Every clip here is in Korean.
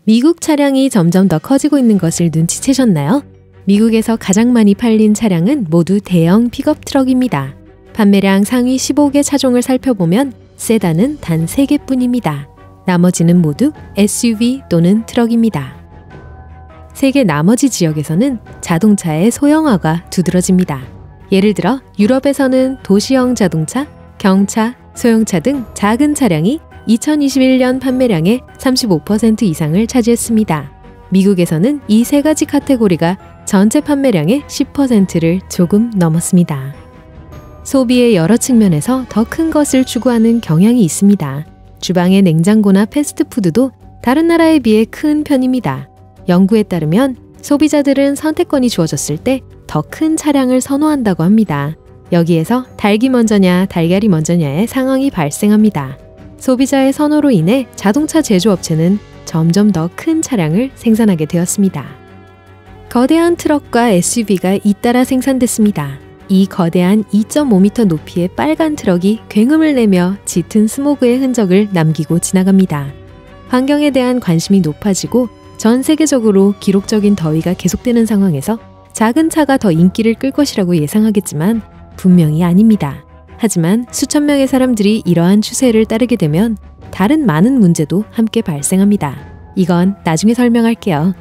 미국 차량이 점점 더 커지고 있는 것을 눈치채셨나요? 미국에서 가장 많이 팔린 차량은 모두 대형 픽업 트럭입니다. 판매량 상위 15개 차종을 살펴보면 세단은 단 3개뿐입니다. 나머지는 모두 SUV 또는 트럭입니다. 세계 나머지 지역에서는 자동차의 소형화가 두드러집니다. 예를 들어 유럽에서는 도시형 자동차, 경차, 소형차 등 작은 차량이 2021년 판매량의 35% 이상을 차지했습니다. 미국에서는 이 세 가지 카테고리가 전체 판매량의 10%를 조금 넘었습니다. 소비의 여러 측면에서 더 큰 것을 추구하는 경향이 있습니다. 주방의 냉장고나 패스트푸드도 다른 나라에 비해 큰 편입니다. 연구에 따르면 소비자들은 선택권이 주어졌을 때 더 큰 차량을 선호한다고 합니다. 여기에서 닭이 먼저냐 달걀이 먼저냐의 상황이 발생합니다. 소비자의 선호로 인해 자동차 제조업체는 점점 더 큰 차량을 생산하게 되었습니다. 거대한 트럭과 SUV가 잇따라 생산됐습니다. 이 거대한 2.5m 높이의 빨간 트럭이 굉음을 내며 짙은 스모그의 흔적을 남기고 지나갑니다. 환경에 대한 관심이 높아지고 전 세계적으로 기록적인 더위가 계속되는 상황에서 작은 차가 더 인기를 끌 것이라고 예상하겠지만 분명히 아닙니다. 하지만 수천 명의 사람들이 이러한 추세를 따르게 되면 다른 많은 문제도 함께 발생합니다. 이건 나중에 설명할게요.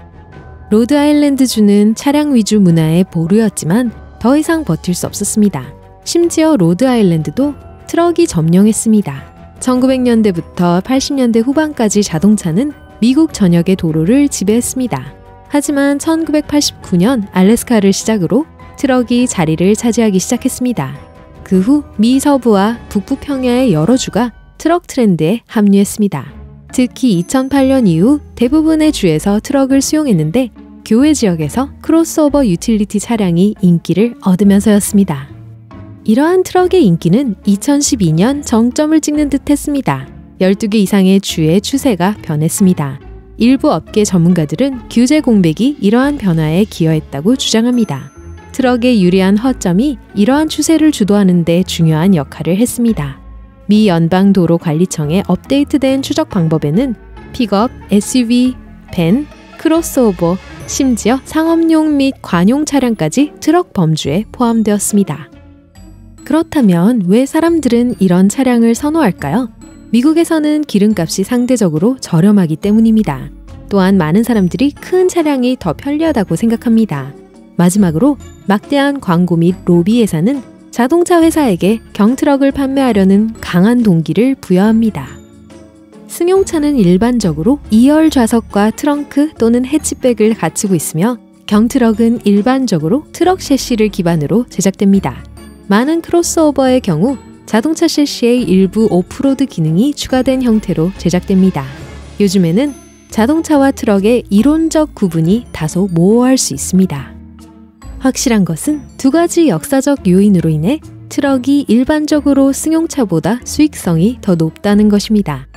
로드아일랜드주는 차량 위주 문화의 보루였지만 더 이상 버틸 수 없었습니다. 심지어 로드아일랜드도 트럭이 점령했습니다. 1900년대부터 80년대 후반까지 자동차는 미국 전역의 도로를 지배했습니다. 하지만 1989년 알래스카를 시작으로 트럭이 자리를 차지하기 시작했습니다. 그 후 미 서부와 북부 평야의 여러 주가 트럭 트렌드에 합류했습니다. 특히 2008년 이후 대부분의 주에서 트럭을 수용했는데 교외 지역에서 크로스오버 유틸리티 차량이 인기를 얻으면서였습니다. 이러한 트럭의 인기는 2012년 정점을 찍는 듯 했습니다. 12개 이상의 주의 추세가 변했습니다. 일부 업계 전문가들은 규제 공백이 이러한 변화에 기여했다고 주장합니다. 트럭의 유리한 허점이 이러한 추세를 주도하는 데 중요한 역할을 했습니다. 미 연방도로관리청의 업데이트된 추적 방법에는 픽업, SUV, 밴, 크로스오버, 심지어 상업용 및 관용 차량까지 트럭 범주에 포함되었습니다. 그렇다면 왜 사람들은 이런 차량을 선호할까요? 미국에서는 기름값이 상대적으로 저렴하기 때문입니다. 또한 많은 사람들이 큰 차량이 더 편리하다고 생각합니다. 마지막으로 막대한 광고 및 로비 예산은 자동차 회사에게 경트럭을 판매하려는 강한 동기를 부여합니다. 승용차는 일반적으로 2열 좌석과 트렁크 또는 해치백을 갖추고 있으며 경트럭은 일반적으로 트럭 셰시를 기반으로 제작됩니다. 많은 크로스오버의 경우 자동차 셰시의 일부 오프로드 기능이 추가된 형태로 제작됩니다. 요즘에는 자동차와 트럭의 이론적 구분이 다소 모호할 수 있습니다. 확실한 것은 두 가지 역사적 요인으로 인해 트럭이 일반적으로 승용차보다 수익성이 더 높다는 것입니다.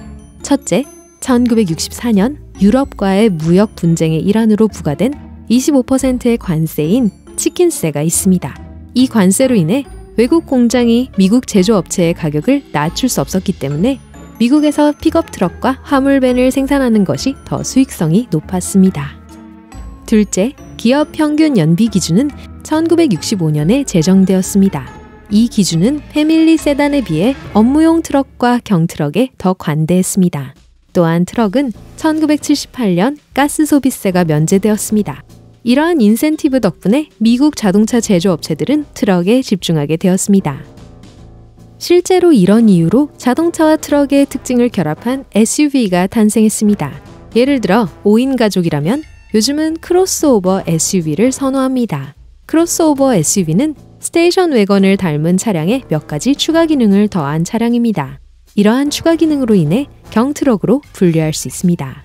첫째, 1964년 유럽과의 무역 분쟁의 일환으로 부과된 25%의 관세인 치킨세가 있습니다. 이 관세로 인해 외국 공장이 미국 제조업체의 가격을 낮출 수 없었기 때문에 미국에서 픽업 트럭과 화물밴을 생산하는 것이 더 수익성이 높았습니다. 둘째, 기업 평균 연비 기준은 1965년에 제정되었습니다. 이 기준은 패밀리 세단에 비해 업무용 트럭과 경트럭에 더 관대했습니다. 또한 트럭은 1978년 가스 소비세가 면제되었습니다. 이러한 인센티브 덕분에 미국 자동차 제조업체들은 트럭에 집중하게 되었습니다. 실제로 이런 이유로 자동차와 트럭의 특징을 결합한 SUV가 탄생했습니다. 예를 들어 5인 가족이라면 요즘은 크로스오버 SUV를 선호합니다. 크로스오버 SUV는 스테이션 wä건을 닮은 차량에 몇 가지 추가 기능을 더한 차량입니다. 이러한 추가 기능으로 인해 경트럭으로 분류할 수 있습니다.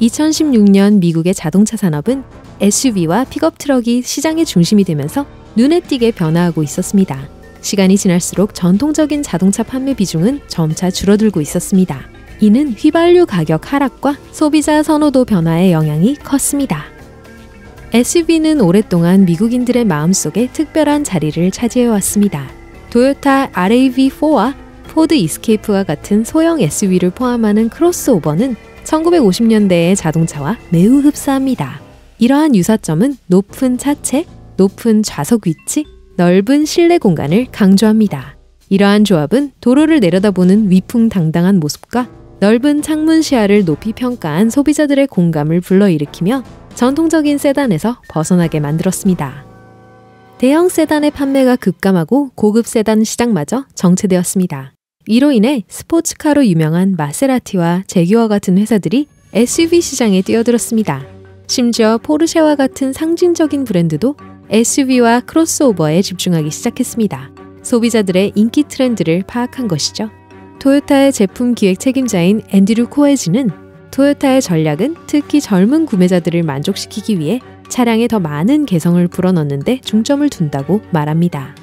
2016년 미국의 자동차 산업은 SUV와 픽업 트럭이 시장의 중심이 되면서 눈에 띄게 변화하고 있었습니다. 시간이 지날수록 전통적인 자동차 판매 비중은 점차 줄어들고 있었습니다. 이는 휘발유 가격 하락과 소비자 선호도 변화의 영향이 컸습니다. SUV는 오랫동안 미국인들의 마음속에 특별한 자리를 차지해왔습니다. 토요타 RAV4와 포드 이스케이프와 같은 소형 SUV를 포함하는 크로스오버는 1950년대의 자동차와 매우 흡사합니다. 이러한 유사점은 높은 차체, 높은 좌석 위치, 넓은 실내 공간을 강조합니다. 이러한 조합은 도로를 내려다보는 위풍당당한 모습과 넓은 창문 시야를 높이 평가한 소비자들의 공감을 불러일으키며 전통적인 세단에서 벗어나게 만들었습니다. 대형 세단의 판매가 급감하고 고급 세단 시장마저 정체되었습니다. 이로 인해 스포츠카로 유명한 마세라티와 제규어 같은 회사들이 SUV 시장에 뛰어들었습니다. 심지어 포르쉐와 같은 상징적인 브랜드도 SUV와 크로스오버에 집중하기 시작했습니다. 소비자들의 인기 트렌드를 파악한 것이죠. 토요타의 제품 기획 책임자인 앤드류 코에지는 토요타의 전략은 특히 젊은 구매자들을 만족시키기 위해 차량에 더 많은 개성을 불어넣는데 중점을 둔다고 말합니다.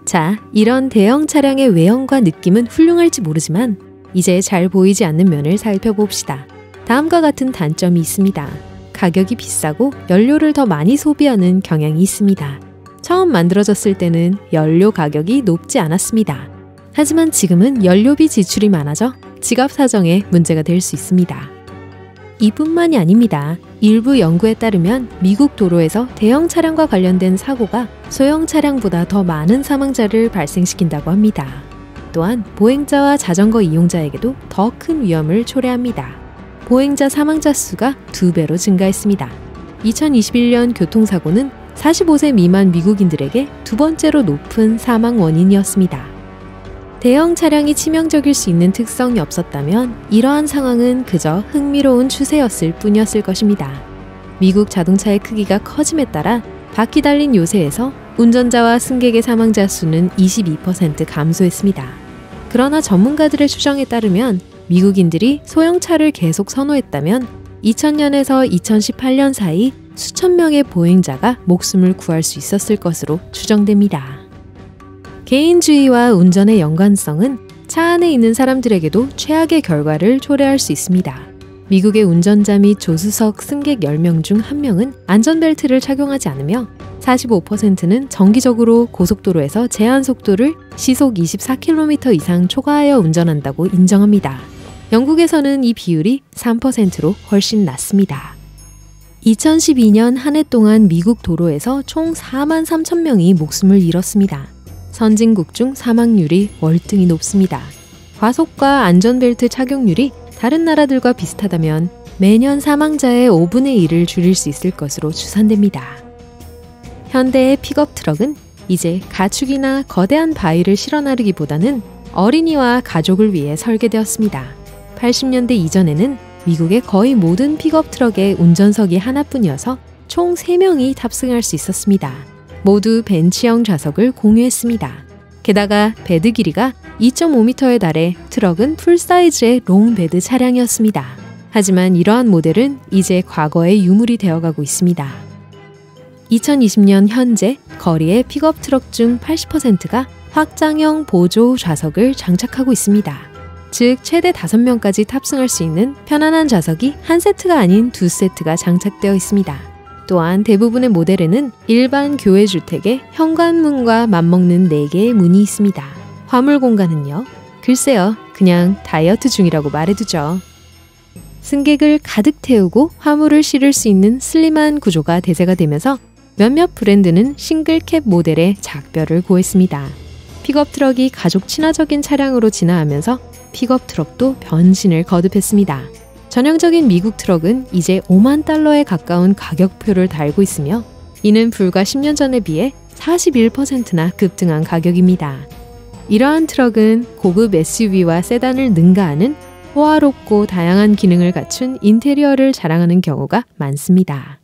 자, 이런 대형 차량의 외형과 느낌은 훌륭할지 모르지만 이제 잘 보이지 않는 면을 살펴봅시다. 다음과 같은 단점이 있습니다. 가격이 비싸고 연료를 더 많이 소비하는 경향이 있습니다. 처음 만들어졌을 때는 연료 가격이 높지 않았습니다. 하지만 지금은 연료비 지출이 많아져 지갑 사정에 문제가 될 수 있습니다. 이뿐만이 아닙니다. 일부 연구에 따르면 미국 도로에서 대형 차량과 관련된 사고가 소형 차량보다 더 많은 사망자를 발생시킨다고 합니다. 또한 보행자와 자전거 이용자에게도 더 큰 위험을 초래합니다. 보행자 사망자 수가 2배로 증가했습니다. 2021년 교통사고는 45세 미만 미국인들에게 두 번째로 높은 사망 원인이었습니다. 대형 차량이 치명적일 수 있는 특성이 없었다면 이러한 상황은 그저 흥미로운 추세였을 뿐이었을 것입니다. 미국 자동차의 크기가 커짐에 따라 바퀴 달린 요새에서 운전자와 승객의 사망자 수는 22% 감소했습니다. 그러나 전문가들의 추정에 따르면 미국인들이 소형차를 계속 선호했다면 2000년에서 2018년 사이 수천 명의 보행자가 목숨을 구할 수 있었을 것으로 추정됩니다. 개인주의와 운전의 연관성은 차 안에 있는 사람들에게도 최악의 결과를 초래할 수 있습니다. 미국의 운전자 및 조수석 승객 10명 중 1명은 안전벨트를 착용하지 않으며 45%는 정기적으로 고속도로에서 제한 속도를 시속 24km 이상 초과하여 운전한다고 인정합니다. 영국에서는 이 비율이 3%로 훨씬 낮습니다. 2012년 한 해 동안 미국 도로에서 총 4만 3천 명이 목숨을 잃었습니다. 선진국 중 사망률이 월등히 높습니다. 과속과 안전벨트 착용률이 다른 나라들과 비슷하다면 매년 사망자의 5분의 1을 줄일 수 있을 것으로 추산됩니다. 현대의 픽업 트럭은 이제 가축이나 거대한 바위를 실어 나르기보다는 어린이와 가족을 위해 설계되었습니다. 80년대 이전에는 미국의 거의 모든 픽업 트럭의 운전석이 하나뿐이어서 총 3명이 탑승할 수 있었습니다. 모두 벤치형 좌석을 공유했습니다. 게다가 베드 길이가 2.5m에 달해 트럭은 풀사이즈의 롱베드 차량이었습니다. 하지만 이러한 모델은 이제 과거의 유물이 되어가고 있습니다. 2020년 현재 거리의 픽업 트럭 중 80%가 확장형 보조 좌석을 장착하고 있습니다. 즉 최대 5명까지 탑승할 수 있는 편안한 좌석이 한 세트가 아닌 두 세트가 장착되어 있습니다. 또한 대부분의 모델에는 일반 교외 주택의 현관문과 맞먹는 4개의 문이 있습니다. 화물 공간은요? 글쎄요, 그냥 다이어트 중이라고 말해두죠. 승객을 가득 태우고 화물을 실을 수 있는 슬림한 구조가 대세가 되면서 몇몇 브랜드는 싱글캡 모델의 작별을 고했습니다. 픽업 트럭이 가족 친화적인 차량으로 진화하면서 픽업 트럭도 변신을 거듭했습니다. 전형적인 미국 트럭은 이제 5만 달러에 가까운 가격표를 달고 있으며 이는 불과 10년 전에 비해 41%나 급등한 가격입니다. 이러한 트럭은 고급 SUV와 세단을 능가하는 호화롭고 다양한 기능을 갖춘 인테리어를 자랑하는 경우가 많습니다.